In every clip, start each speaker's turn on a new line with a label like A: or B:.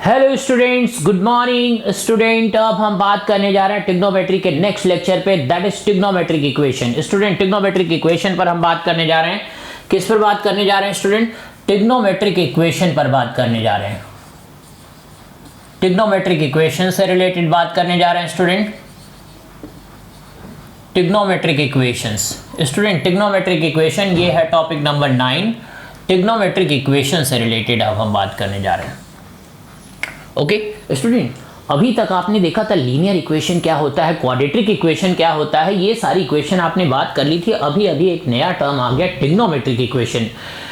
A: Hello students, good morning student. अब हम बात करने जा रहे हैं ट्रिग्नोमेट्री के नेक्स्ट लेक्चर पे, that is trigonometric equation. Student, trigonometric equation पर हम बात करने जा रहे हैं। किस पर बात करने जा रहे हैं स्टूडेंट? ट्रिग्नोमेट्रिक इक्वेशन पर बात करने जा रहे हैं। ट्रिग्नोमेट्रिक इक्वेशन से रिलेटेड बात करने जा रहे हैं student. Trigonometric equations student, trigonometric equation ये है टॉपिक नंबर 9। ट्रिग्नोमेट्रिक इक्वेशन से रिलेटेड अब हम बात करने जा रहे हैं। ओके स्टूडेंट, अभी तक आपने देखा था लीनियर इक्वेशन क्या होता है, क्वाड्रेटिक इक्वेशन क्या होता है, ये सारी इक्वेशन आपने बात कर ली थी। अभी अभी एक नया टर्म आ गया, ट्रिग्नोमेट्रिक इक्वेशन।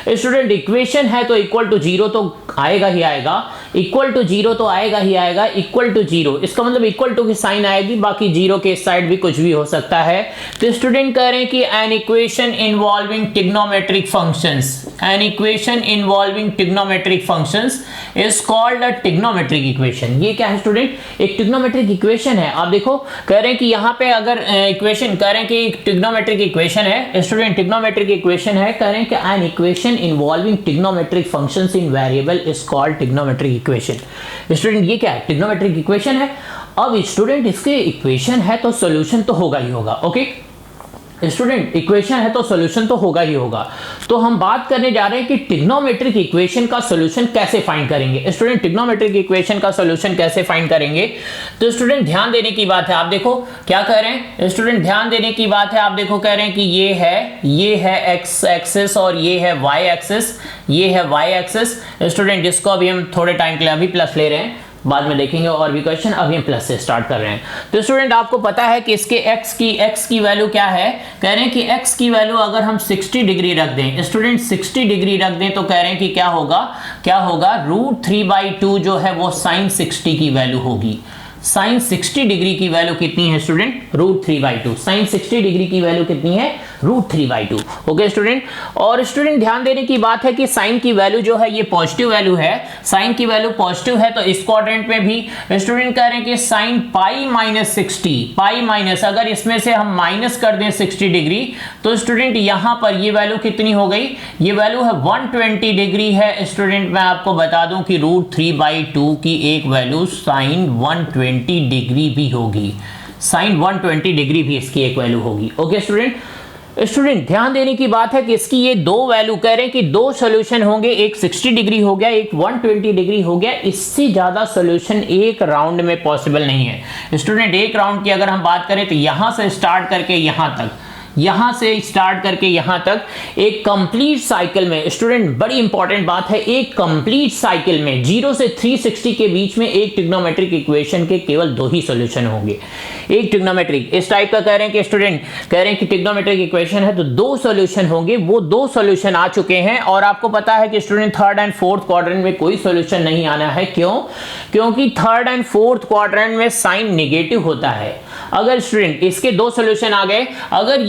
A: स्टूडेंट, इक्वेशन है तो इक्वल टू जीरो तो आएगा ही आएगा, इक्वल टू जीरो तो आएगा ही आएगा, इक्वल टू जीरो इसका मतलब इक्वल टू की साइन आएगी, बाकी जीरो के साइड भी कुछ भी हो सकता है। तो स्टूडेंट कह रहे हैं कि an equation involving trigonometric functions, an equation involving trigonometric functions is called a trigonometric equation. ये क्या है स्टूडेंट? एक ट्रिग्नोमेट्रिक इक्वेशन है। आप देखो, कह रहे हैं कि यहाँ पे अगर इक्वेशन कह रहे हैं कि ट्रिग्नोमेट्रिक इक्वेशन है स्टूडेंट, ट्रिग्नोमेट्रिक इक्वेशन है, कह रहे हैं कि an equation involving trigonometric functions in variable is called trigonometric equation. Student, ये क्या है? ट्रिग्नोमेट्रिक इक्वेशन है। अब स्टूडेंट, इसके इक्वेशन है तो सॉल्यूशन तो होगा ही होगा। ओके स्टूडेंट, इक्वेशन है तो सॉल्यूशन तो होगा ही होगा। तो हम बात करने जा रहे हैं कि ट्रिग्नोमेट्रिक इक्वेशन का सॉल्यूशन कैसे फाइंड करेंगे। स्टूडेंट, ट्रिग्नोमेट्रिक इक्वेशन का सॉल्यूशन कैसे फाइंड करेंगे? तो स्टूडेंट ध्यान देने की बात है, आप देखो क्या कह रहे हैं स्टूडेंट, ध्यान देने की बात है। आप देखो कह रहे हैं कि ये है एक्स एक्सिस और ये है वाई एक्सिस, ये है वाई एक्सिस। स्टूडेंट, जिसको अभी हम थोड़े टाइम के लिए अभी प्लस ले रहे हैं, बाद में देखेंगे और भी क्वेश्चन। अभी हम प्लस से स्टार्ट कर रहे हैं। तो स्टूडेंट, आपको पता है कि इसके x की वैल्यू क्या है? कह रहे हैं कि x की वैल्यू अगर हम 60 डिग्री रख दें स्टूडेंट, 60 डिग्री रख दें तो कह रहे हैं कि क्या होगा √3/2 जो है वो sin 60 की वैल्यू होगी। sin 60 डिग्री की वैल्यू कितनी है स्टूडेंट? √3/2। sin 60 डिग्री की वैल्यू कितनी है? √3/2। ओके स्टूडेंट, और स्टूडेंट ध्यान देने की बात है कि sin की वैल्यू जो है ये पॉजिटिव वैल्यू है। sin की वैल्यू पॉजिटिव है तो इस क्वाड्रेंट में भी स्टूडेंट कह रहे हैं कि sin π-60, पाई माइनस, अगर इसमें से हम माइनस कर दें 60 डिग्री तो स्टूडेंट यहां पर ये वैल्यू कितनी हो गई? ये वैल्यू है 120 डिग्री है। स्टूडेंट, मैं आपको बता दूं कि √3/2 की एक वैल्यू sin 120 डिग्री भी होगी, sin 120 डिग्री भी इसकी एक वैल्यू होगी। ओके स्टूडेंट, ध्यान देने की बात है कि इसकी ये दो वैल्यू कह रहे हैं कि दो सॉल्यूशन होंगे, एक 60 डिग्री हो गया, एक 120 डिग्री हो गया। इससे ज्यादा सॉल्यूशन एक राउंड में पॉसिबल नहीं है। स्टूडेंट, एक राउंड की अगर हम बात करें तो यहां से स्टार्ट करके यहां से स्टार्ट करके यहां तक एक कंप्लीट साइकिल में, स्टूडेंट बड़ी इंपॉर्टेंट बात है, एक कंप्लीट साइकिल में 0 से 360 के बीच में एक ट्रिग्नोमेट्रिक इक्वेशन के केवल दो ही सॉल्यूशन होंगे। एक ट्रिग्नोमेट्रिक इस टाइप का कह रहे हैं कि स्टूडेंट कह रहे हैं कि ट्रिग्नोमेट्रिक इक्वेशन है तो दो सॉल्यूशन होंगे। वो दो सॉल्यूशन आ चुके हैं और आपको पता है कि student third and fourth quadrant में कोई सॉल्यूशन नहीं आना है। क्यों? क्योंकि थर्ड एंड फोर्थ क्वाड्रेंट में साइन नेगेटिव होता है। अगर स्टूडेंट इसके दो सॉल्यूशन आ गए, अगर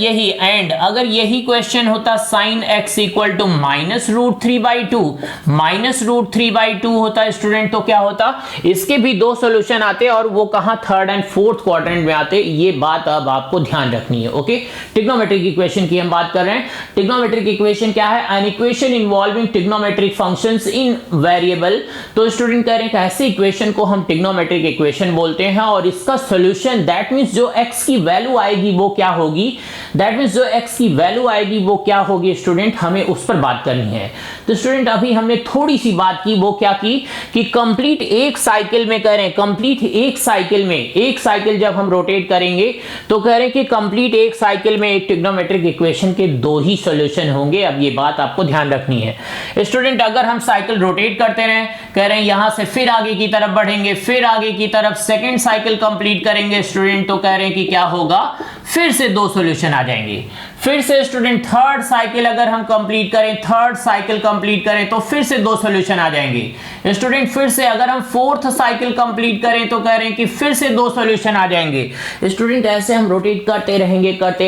A: यही क्वेश्चन होता sin x इक्वल टू -√3/2 होता स्टूडेंट, तो क्या होता? इसके भी दो सॉल्यूशन आते और वो कहां? थर्ड एंड फोर्थ क्वाड्रेंट में आते। ये बात अब आपको ध्यान रखनी है। ओके, ट्रिग्नोमेट्रिक इक्वेशन की हम बात कर रहे हैं। ट्रिग्नोमेट्रिक इक्वेशन क्या है? An equation involving trigonometric functions in variable. तो स्टूडेंट कह रहे हैं कि ऐसे इक्वेशन को हम ट्रिग्नोमेट्रिक इक्वेशन बोलते हैं और इसका सॉल्यूशन दैट मींस जो x की वैल्यू आएगी वो क्या होगी? दैट मींस जो x की वैल्यू आएगी वो क्या होगी स्टूडेंट? हमें उस पर बात करनी है। तो स्टूडेंट अभी हमने थोड़ी सी बात की, वो क्या की कि कंप्लीट एक साइकिल में कह रहे हैं, कंप्लीट एक साइकिल में, एक साइकिल जब हम रोटेट करेंगे तो कह रहे हैं कि कंप्लीट एक साइकिल में एक ट्रिग्नोमेट्रिक इक्वेशन के दो ही सॉल्यूशन होंगे। अब ये बात आपको ध्यान रखनी है स्टूडेंट। अगर हम साइकिल रोटेट करते रहें, कह रहे हैं यहां से फिर आगे की तरफ बढ़ेंगे, फिर आगे की तरफ सेकेंड साइकिल कंप्लीट करेंगे स्टूडेंट, तो कह रहे हैं कि क्या होगा? फिर से दो सॉल्यूशन आ जाएंगे। फिर से स्टूडेंट थर्ड साइकिल अगर हम कंप्लीट करें, थर्ड साइकिल कंप्लीट करें तो फिर से दो सॉल्यूशन आ जाएंगे स्टूडेंट। फिर से अगर हम फोर्थ साइकिल कंप्लीट करें तो कह रहे हैं कि फिर से दो सॉल्यूशन आ जाएंगे स्टूडेंट। ऐसे हम रोटेट करते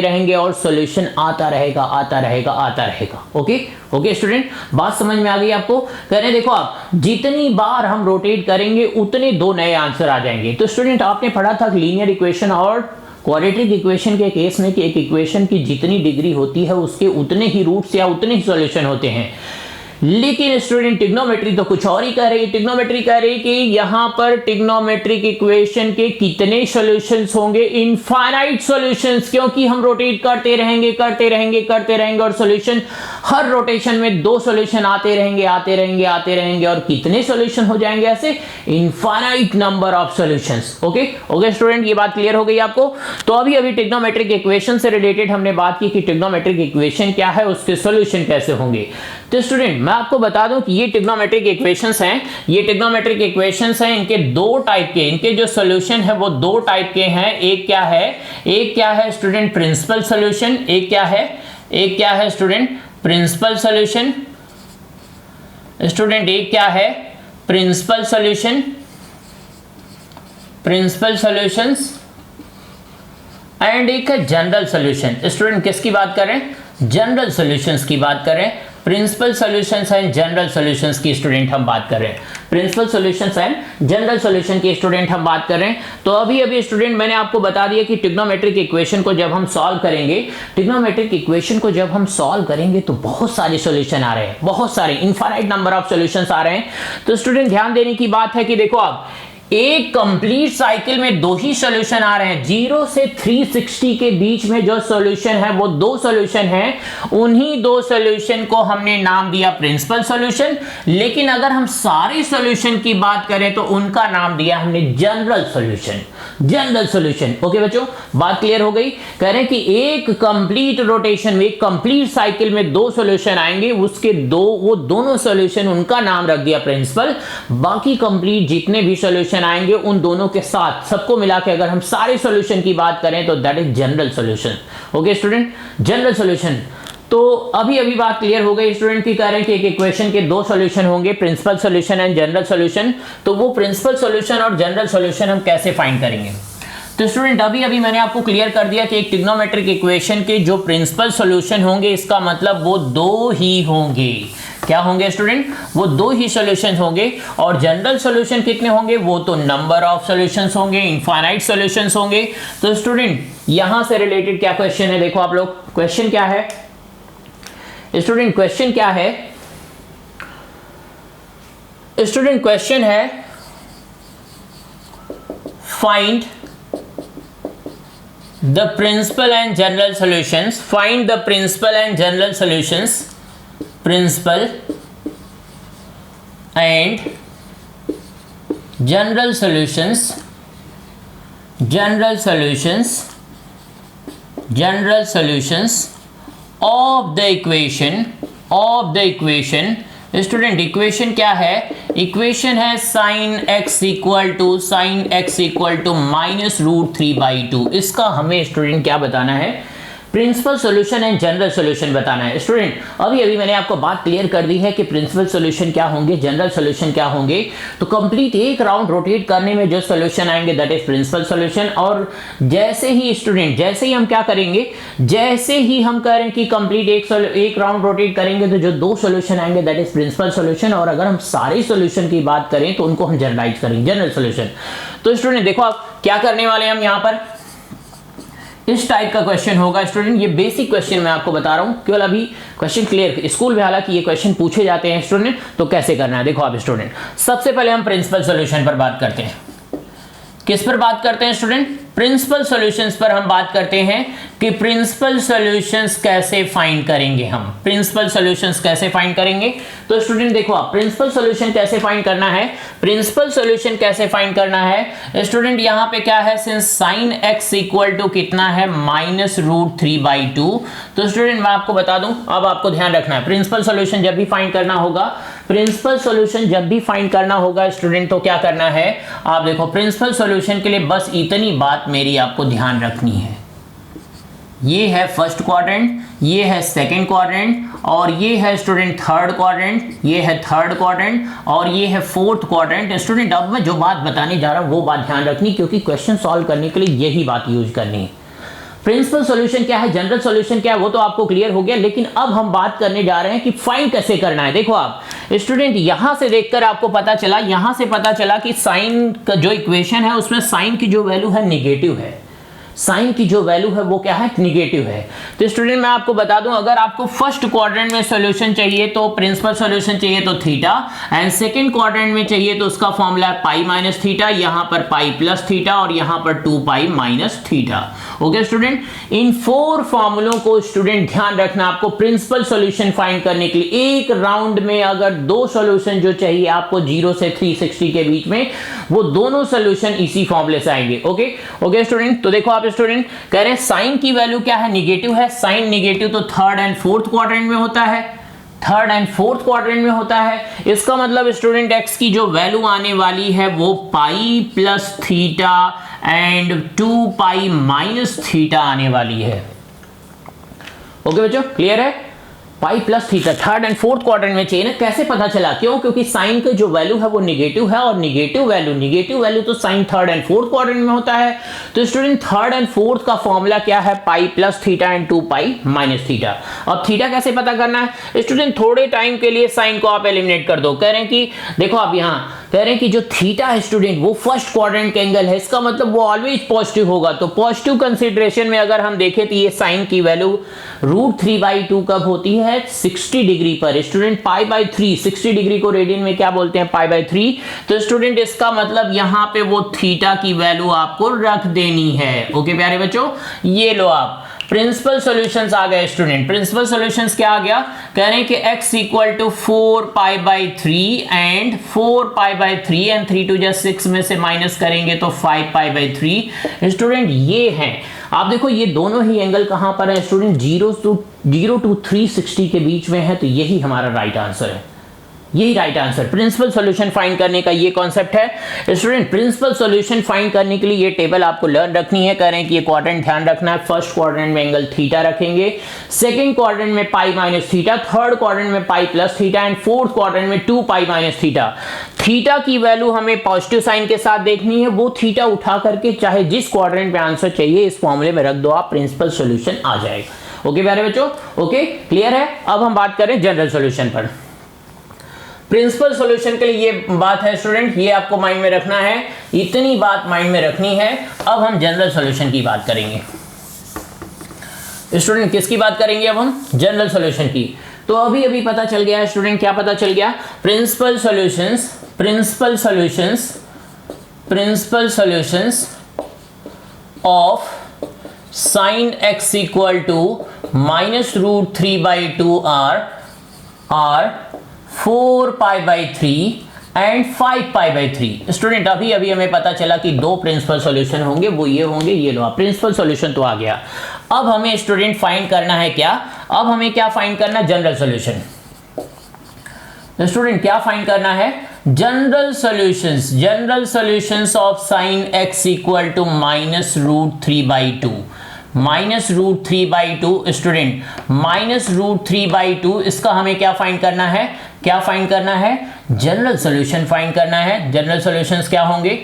A: रहेंगे और सॉल्यूशन आता रहेगा। ओके स्टूडेंट, बात समझ में आ गई आपको? कह रहे हैं देखो, आप जितनी बार हम रोटेट करेंगे उतने दो नए आंसर आ जाएंगे। तो स्टूडेंट आपने पढ़ा था लीनियर इक्वेशन और क्वाड्रेटिक इक्वेशन के केस में कि एक इक्वेशन की जितनी डिग्री होती है उसके उतने ही रूट्स या उतने ही सॉल्यूशन होते हैं। लेकिन स्टूडेंट ट्रिग्नोमेट्री तो कुछ और ही कह रही है। ट्रिग्नोमेट्री कह रही है कि यहां पर ट्रिग्नोमेट्रिक इक्वेशन के कितने सॉल्यूशंस होंगे, इनफाइनाइट सॉल्यूशंस, क्योंकि हम रोटेट करते रहेंगे करते रहेंगे करते रहेंगे और सॉल्यूशन हर रोटेशन में 2 सॉल्यूशन आते रहेंगे आते रहेंगे आते रहेंगे और कितने सॉल्यूशन हो जाएंगे ऐसे, infinite number of solutions. Okay okay student, ये बात क्लियर हो गई आपको। तो अभी ट्रिग्नोमेट्रिक इक्वेशन से रिलेटेड हमने बात की कि ट्रिग्नोमेट्रिक इक्वेशन क्या है, उसके सॉल्यूशन कैसे होंगे। तो स्टूडेंट मैं आपको बता दूं कि ये ट्रिग्नोमेट्रिक इक्वेशंस हैं, ये ट्रिग्नोमेट्रिक इक्वेशंस हैं, इनके 2 टाइप के, इनके जो सॉल्यूशन है वो 2 टाइप के हैं। एक क्या है स्टूडेंट प्रिंसिपल सॉल्यूशन, एक क्या है स्टूडेंट प्रिंसिपल सॉल्यूशन, स्टूडेंट एक क्या है principal solution, principal solutions, and एक है जनरल सॉल्यूशन। स्टूडेंट किसकी बात कर रहे हैं, जनरल सॉल्यूशंस की बात कर रहे हैं। Principal solutions and general solutions की स्टूडेंट हम बात कर रहे हैं, principal solutions and general solution की स्टूडेंट हम बात कर रहे हैं। तो अभी स्टूडेंट मैंने आपको बता दिया कि ट्रिग्नोमेट्रिक इक्वेशन को जब हम सॉल्व करेंगे, ट्रिग्नोमेट्रिक इक्वेशन को जब हम सॉल्व करेंगे तो बहुत सारे सॉल्यूशन आ रहे हैं, बहुत सारे इनफाइनाइट नंबर ऑफ सॉल्यूशंस आ रहे हैं। तो स्टूडेंट ध्यान देने की बात है कि देखो आप एक कंप्लीट साइकिल में 2 ही सॉल्यूशन आ रहे हैं, 0 से 360 के बीच में जो सॉल्यूशन है वो 2 सॉल्यूशन हैं, उन्हीं 2 सॉल्यूशन को हमने नाम दिया प्रिंसिपल सॉल्यूशन। लेकिन अगर हम सारे सॉल्यूशन की बात करें तो उनका नाम दिया हमने general solution, general solution. Okay बच्चों, बात क्लियर हो गई। कह रहे हैं कि एक कंप्लीट रोटेशन में, एक कंप्लीट साइकिल में 2 सॉल्यूशन आएंगे, उसके वो दोनों सॉल्यूशन उनका नाम रख दिया प्रिंसिपल। बाकी कंप्लीट जितने भी सॉल्यूशन आएंगे उन दोनों के साथ सबको मिला के अगर हम सारे सॉल्यूशन की बात करें तो that is general solution. Okay student, general solution. तो अभी बात क्लियर हो गई स्टूडेंट की, कह रहे हैं कि एक इक्वेशन के 2 सॉल्यूशन होंगे, principal solution and general solution. तो वो प्रिंसिपल सॉल्यूशन और जनरल सॉल्यूशन हम कैसे फाइंड करेंगे। तो स्टूडेंट अभी मैंने आपको क्लियर कर दिया कि एक ट्रिग्नोमेट्रिक इक्वेशन के जो प्रिंसिपल सॉल्यूशन होंगे, इसका मतलब वो 2 ही होंगे। क्या होंगे स्टूडेंट, वो 2 ही सॉल्यूशंस होंगे। और जनरल सॉल्यूशन कितने होंगे, वो तो नंबर ऑफ सॉल्यूशंस होंगे, इनफाइनाइट सॉल्यूशंस होंगे। तो स्टूडेंट यहां से रिलेटेड क्या क्वेश्चन है, देखो आप लोग, क्वेश्चन क्या है स्टूडेंट, क्वेश्चन क्या है स्टूडेंट, क्वेश्चन है find the principal and general solutions, find the principal and general solutions, principal and general solutions, general solutions, general solutions of the equation, of the equation। Student equation क्या है, equation है sin x equal to -√3/2। इसका हमें student क्या बताना है, principal solution and general solution बताना है। स्टूडेंट अभी मैंने आपको बात क्लियर कर दी है कि प्रिंसिपल सॉल्यूशन क्या होंगे, जनरल सॉल्यूशन क्या होंगे। तो कंप्लीट एक राउंड रोटेट करने में जो सॉल्यूशन आएंगे दैट इज प्रिंसिपल सॉल्यूशन। और जैसे ही स्टूडेंट, जैसे ही हम क्या करेंगे, जैसे ही हम करें कि कंप्लीट एक राउंड रोटेट करेंगे तो जो 2 सॉल्यूशन आएंगे दैट इज प्रिंसिपल सॉल्यूशन। और अगर हम सारे सॉल्यूशन की बात करें तो उनको हम जनरलाइज करेंगे, जनरल सॉल्यूशन। तो स्टूडेंट देखो आप क्या करने वाले हैं हम यहाँ पर, इस टाइप का क्वेश्चन होगा स्टूडेंट। ये बेसिक क्वेश्चन मैं आपको बता रहा हूं, केवल अभी क्वेश्चन क्लियर, स्कूल में हालांकि ये क्वेश्चन पूछे जाते हैं स्टूडेंट, तो कैसे करना है देखो आप स्टूडेंट। सबसे पहले हम प्रिंसिपल सॉल्यूशन पर बात करते हैं। किस पर बात करते हैं स्टूडेंट, प्रिंसिपल सॉल्यूशंस पर हम बात करते हैं कि प्रिंसिपल सॉल्यूशंस कैसे फाइंड करेंगे हम, प्रिंसिपल सॉल्यूशंस कैसे फाइंड करेंगे। तो स्टूडेंट देखो आप प्रिंसिपल सॉल्यूशन कैसे फाइंड करना है, प्रिंसिपल सॉल्यूशन कैसे फाइंड करना है स्टूडेंट। यहां पे क्या है, since sin x equal to कितना है -√3/2। तो स्टूडेंट मैं आपको बता दूं, अब आपको ध्यान रखना है, प्रिंसिपल सॉल्यूशन जब भी फाइंड करना होगा, प्रिंसिपल सॉल्यूशन जब भी फाइंड करना होगा स्टूडेंट, तो क्या करना है, आप देखो प्रिंसिपल सॉल्यूशन के लिए बस इतनी बात मेरी आपको ध्यान रखनी है। ये है फर्स्ट क्वाड्रेंट, ये है सेकंड क्वाड्रेंट, और ये है स्टूडेंट थर्ड क्वाड्रेंट, ये है थर्ड क्वाड्रेंट, और ये है फोर्थ क्वाड्रेंट। स्टूडेंट अब मैं जो बात बताने जा रहा हूं वो बात ध्यान रखनी, क्योंकि क्वेश्चन सॉल्व करने के लिए यही बात यूज करनी है। प्रिंसिपल सॉल्यूशन क्या है, जनरल सॉल्यूशन क्या है, वो तो आपको क्लियर हो गया। लेकिन अब हम बात करने जा रहे हैं कि फाइंड कैसे करना है। देखो आप स्टूडेंट यहां से देखकर आपको पता चला, यहां से पता चला कि साइन का जो इक्वेशन है उसमें साइन की जो वैल्यू है नेगेटिव है। साइन की जो वैल्यू है वो क्या है, निगेटिव है। तो स्टूडेंट मैं आपको बता दूं, अगर आपको फर्स्ट क्वाड्रेंट में सॉल्यूशन चाहिए तो प्रिंसिपल सॉल्यूशन चाहिए तो थीटा, एंड सेकंड क्वाड्रेंट में चाहिए तो उसका फॉर्मूला है पाई माइनस थीटा, यहां पर पाई प्लस थीटा और यहां पर 2 pi minus theta. Okay student, इन 4 फॉर्मूलों को स्टूडेंट ध्यान रखना, आपको प्रिंसिपल सॉल्यूशन फाइंड करने के लिए एक राउंड में अगर 2 सॉल्यूशन जो चाहिए आपको 0 से 360 के बीच में, वो दोनों सॉल्यूशन इसी फॉर्मूले से आएंगे। ओके स्टूडेंट, तो देखो आप स्टूडेंट कह रहे हैं साइन की वैल्यू क्या है, निगेटिव है। साइन निगेटिव तो थर्ड एंड फोर्थ क्वाड्रेंट में होता है, थर्ड एंड फोर्थ क्वाड्रेंट में होता है। इसका मतलब स्टूडेंट एक्स की जो वैल्यू आने वाली है वो पाई plus theta and 2 pi minus theta आने वाली है। ओके बच्चों, क्लियर है? Pi plus theta third and fourth quadrant में चाहिए ना। कैसे पता चला? क्यों? क्योंकि साइन का जो वैल्यू है वो निगेटिव है, और निगेटिव वैल्यू तो sine third and fourth quadrant में होता है। तो स्टूडेंट थर्ड एंड फोर्थ का फॉर्मूला क्या है, pi plus theta and 2 pi minus theta. अब थीटा कैसे पता करना है स्टूडेंट? थोड़े टाइम के लिए साइन को आप एलिमिनेट कर दो। कह रहे हैं कि देखो आप यहां कह रहे हैं कि जो थीटा है स्टूडेंट वो फर्स्ट क्वाड्रेंट का एंगल है, इसका मतलब वो ऑलवेज पॉजिटिव होगा। तो पॉजिटिव कंसीडरेशन में अगर हम देखें तो ये साइन की वैल्यू √3/2 कब होती है, 60 डिग्री पर। स्टूडेंट पाई बाई 3, 60 डिग्री को रेडियन में क्या बोलते हैं, पाई बाई 3। तो स्टूडेंट इसका मतलब यहां पे वो थीटा की वैल्यू आपको रख देनी है। ओके प्यारे बच्चों, ये लो आप प्रिंसिपल सॉल्यूशंस आ गए स्टूडेंट। प्रिंसिपल सॉल्यूशंस क्या आ गया, कह रहे हैं कि x equal to 4 pi by 3 and 4 pi by 3 and 3 2 जा 6 में से माइनस करेंगे तो 5 पाई बाई 3। स्टूडेंट ये है, आप देखो ये दोनों ही एंगल कहां पर है स्टूडेंट, 0 to 360 के बीच में है। तो यही हमारा राइट आंसर है, यही right answer. Principal solution find करने का ये कॉन्सेप्ट है स्टूडेंट। प्रिंसिपल सॉल्यूशन फाइंड करने के लिए ये टेबल आपको लर्न रखनी है। कह रहे हैं कि ये क्वाड्रेंट ध्यान रखना है, फर्स्ट क्वाड्रेंट में एंगल थीटा रखेंगे, सेकंड क्वाड्रेंट में pi minus theta, third quadrant में pi plus theta and fourth quadrant में 2 पाई माइनस थीटा। थीटा की वैल्यू हमें पॉजिटिव साइन के साथ देखनी है, वो थीटा उठा करके चाहे जिस क्वाड्रेंट में आंसर चाहिए इस फॉर्मूले में रख दो आप, प्रिंसिपल सॉल्यूशन आ जाएगा। ओके प्यारे बच्चों, ओके क्लियर है? अब हम बात करें जनरल सॉल्यूशन पर। प्रिंसिपल सॉल्यूशन के लिए ये बात है स्टूडेंट, ये आपको माइंड में रखना है, इतनी बात माइंड में रखनी है। अब हम जनरल सॉल्यूशन की बात करेंगे स्टूडेंट। किसकी बात करेंगे अब हम? जनरल सॉल्यूशन की। तो अभी अभी पता चल गया स्टूडेंट, क्या पता चल गया? Principal solutions of sine x equal to -√3/2 are 4 pi by 3 and 5 pi by 3। Student अभी अभी हमें पता चला कि 2 प्रिंसिपल सॉल्यूशन होंगे, वो ये होंगे, ये लो प्रिंसिपल सॉल्यूशन तो आ गया। अब हमें स्टूडेंट फाइंड करना है क्या? अब हमें क्या फाइंड करना है? General solution. स्टूडेंट क्या फाइंड करना है? General solutions of sine x equal to -√3/2। -√3/2 student, -√3/2 इसका हमें क्या फाइंड करना है? क्या फाइंड करना है? जनरल सॉल्यूशन फाइंड करना है। जनरल सॉल्यूशंस क्या होंगे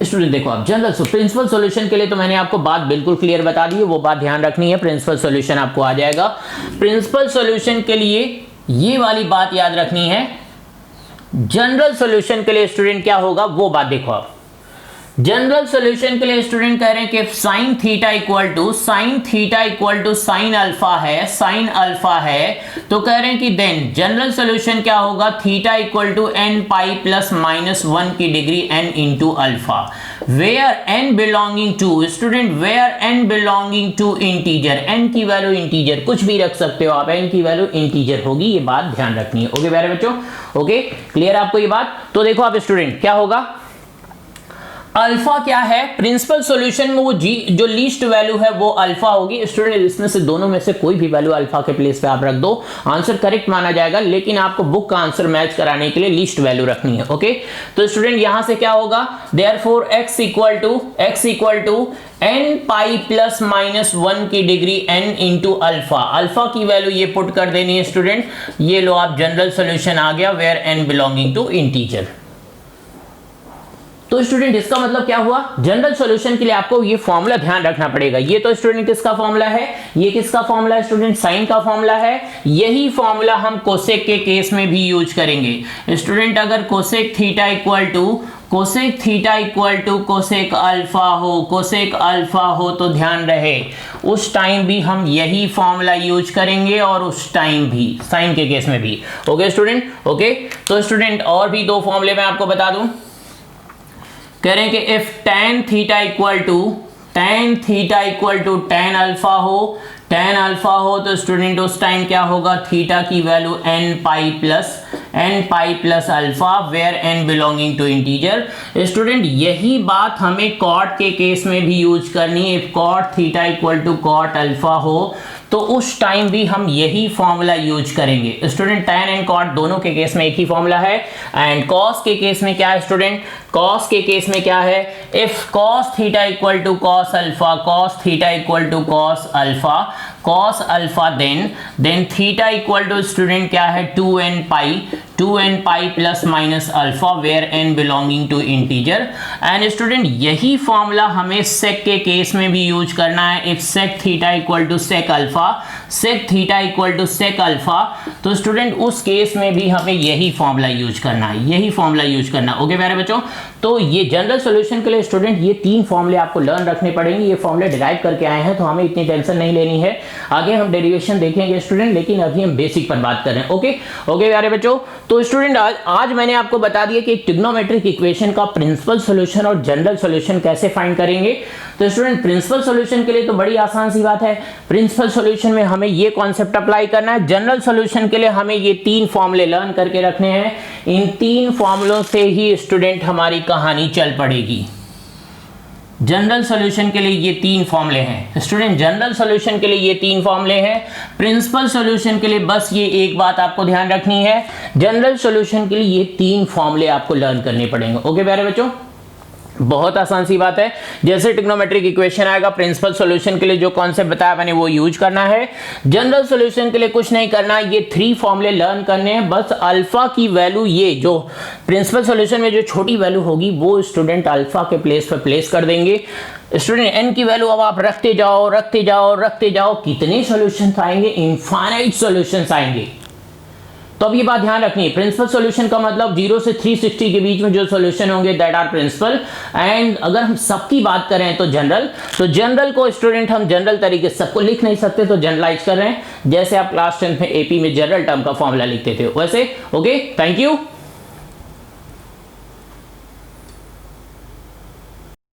A: स्टूडेंट? देखो आप जनरल प्रिंसिपल सॉल्यूशन के लिए तो मैंने आपको बात बिल्कुल क्लियर बता दी है, वो बात ध्यान रखनी है। प्रिंसिपल सॉल्यूशन आपको आ जाएगा। प्रिंसिपल सॉल्यूशन के लिए ये वाली बात याद रखनी है। जनरल सॉल्यूशन के लिए स्टूडेंट क्या होगा वो बात देखो आप। जनरल सॉल्यूशन के लिए स्टूडेंट कह रहे हैं कि sine theta equal to sine alpha है, तो कह रहे हैं कि देन जनरल सॉल्यूशन क्या होगा? Theta equal to n pi plus -1 की degree n into alpha, where n belonging to student, where n belonging to integer, n की वैल्यू इंटीजर कुछ भी रख सकते हो आप, n की वैल्यू इंटीजर होगी, ये बात ध्यान रखनी है। ओके प्यारे बच्चों, ओके क्लियर आपको ये बात? तो देखो आप स्टूडेंट क्या होगा, अल्फा क्या है? प्रिंसिपल सॉल्यूशन में वो जो लीस्ट वैल्यू है वो अल्फा होगी। स्टूडेंट इसमें से दोनों में से कोई भी वैल्यू अल्फा के प्लेस पे आप रख दो, आंसर करेक्ट माना जाएगा, लेकिन आपको बुक का आंसर मैच कराने के लिए लीस्ट वैल्यू रखनी है। ओके, तो स्टूडेंट यहां से क्या होगा? Therefore x equal to n pi plus -1 की degree n into alpha. Alpha की वैल्यू ये पुट कर देनी है स्टूडेंट, ये लो आप जनरल सॉल्यूशन आ गया, where n belonging to integer. तो स्टूडेंट इसका मतलब क्या हुआ? जनरल सॉल्यूशन के लिए आपको ये फॉर्मूला ध्यान रखना पड़ेगा। ये तो स्टूडेंट किसका फॉर्मूला है? ये किसका फॉर्मूला है स्टूडेंट? साइन का फॉर्मूला है। यही फॉर्मूला हम कोसेक के केस में भी यूज करेंगे स्टूडेंट। अगर cosec theta equal to cosec theta equal to cosec alpha हो, कोसेक अल्फा हो तो ध्यान रहे उस टाइम भी हम यही फॉर्मूला यूज करेंगे और उस टाइम भी साइन के केस में भी। Okay student, okay. तो स्टूडेंट और भी दो फॉर्मूले मैं आपको बता दूं, कह रहे हैं कि if tan theta equal to tan alpha हो, tan अल्फा हो तो स्टूडेंट उस टाइम क्या होगा, थीटा की value n pi plus alpha where n belonging to integer. Student यही बात हमें कॉट के केस में भी यूज करनी है। If cot theta equal to cot alpha हो तो उस टाइम भी हम यही फॉर्मूला यूज करेंगे। स्टूडेंट tan एंड कॉट दोनों के केस में एक ही फॉर्मूला है। एंड कॉस के केस में क्या है स्टूडेंट, कॉस के केस में क्या है, if cos theta equal to cos alpha, cos theta equal to cos alpha then theta equal to student क्या है 2n pi plus minus alpha where n belonging to integer. And student यही formula हमें sec के case में भी use करना है। If sec theta equal to sec alpha तो स्टूडेंट उस केस में भी हमें यही फॉर्मूला यूज करना है, ओके प्यारे बच्चों। तो ये जनरल सॉल्यूशन के लिए स्टूडेंट ये तीन फॉर्मूले आपको लर्न रखने पड़ेंगे। ये फॉर्मूले डिराइव करके आए हैं तो हमें इतनी टेंशन नहीं लेनी है, आगे हम डेरिवेशन देखेंगे स्टूडेंट, लेकिन अभी हम बेसिक पर बात कर रहे हैं। ओके प्यारे बच्चों। तो स्टूडेंट आज मैंने आपको बता दिया कि ट्रिग्नोमेट्रिक इक्वेशन का प्रिंसिपल सॉल्यूशन और जनरल सॉल्यूशन कैसे फाइंड करेंगे। तो स्टूडेंट प्रिंसिपल सॉल्यूशन के लिए तो बड़ी आसान सी बात है, प्रिंसिपल सॉल्यूशन में हमें ये कॉन्सेप्ट अप्लाई करना है। जनरल सॉल्यूशन के लिए हमें ये तीन फॉर्मूले लर्न करके रखने हैं। इन तीन फॉर्मूलों से ही स्टूडेंट हमारी कहानी चल पड़ेगी। जनरल सॉल्यूशन के लिए ये तीन फॉर्मूले हैं स्टूडेंट, जनरल सॉल्यूशन के लिए ये तीन फॉर्मूले हैं। प्रिंसिपल सॉल्यूशन के लिए बस ये एक बात आपको ध्यान रखनी है, जनरल सॉल्यूशन के लिए ये तीन फॉर्मूले आपको लर्न करने पड़ेंगे। ओके प्यारे बच्चों, बहुत आसान सी बात है। जैसे ट्रिग्नोमेट्रिक इक्वेशन आएगा, प्रिंसिपल सॉल्यूशन के लिए जो कॉन्सेप्ट बताया मैंने वो यूज करना है। जनरल सॉल्यूशन के लिए कुछ नहीं करना, ये थ्री फॉर्मूले लर्न करने हैं। बस अल्फा की वैल्यू, ये जो प्रिंसिपल सॉल्यूशन में जो छोटी वैल्यू होगी वो स्टूडेंट अल्फा के प्लेस पर प्लेस कर देंगे। स्टूडेंट एन की वैल्यू अब आप रखते जाओ, कितने सॉल्यूशंस आएंगे, इनफाइनाइट सॉल्यूशंस आएंगे। तो अब ये बात ध्यान रखनी है, प्रिंसिपल सॉल्यूशन का मतलब 0 से 360 के बीच में जो सॉल्यूशन होंगे दैट आर प्रिंसिपल। एंड अगर हम सबकी बात करें तो जनरल को स्टूडेंट हम जनरल तरीके से सबको लिख नहीं सकते, तो जनरलाइज कर रहे हैं, जैसे आप क्लास 10 में एपी में जनरल टर्म का फॉर्मूला लिखते थे वैसे। Okay, thank you.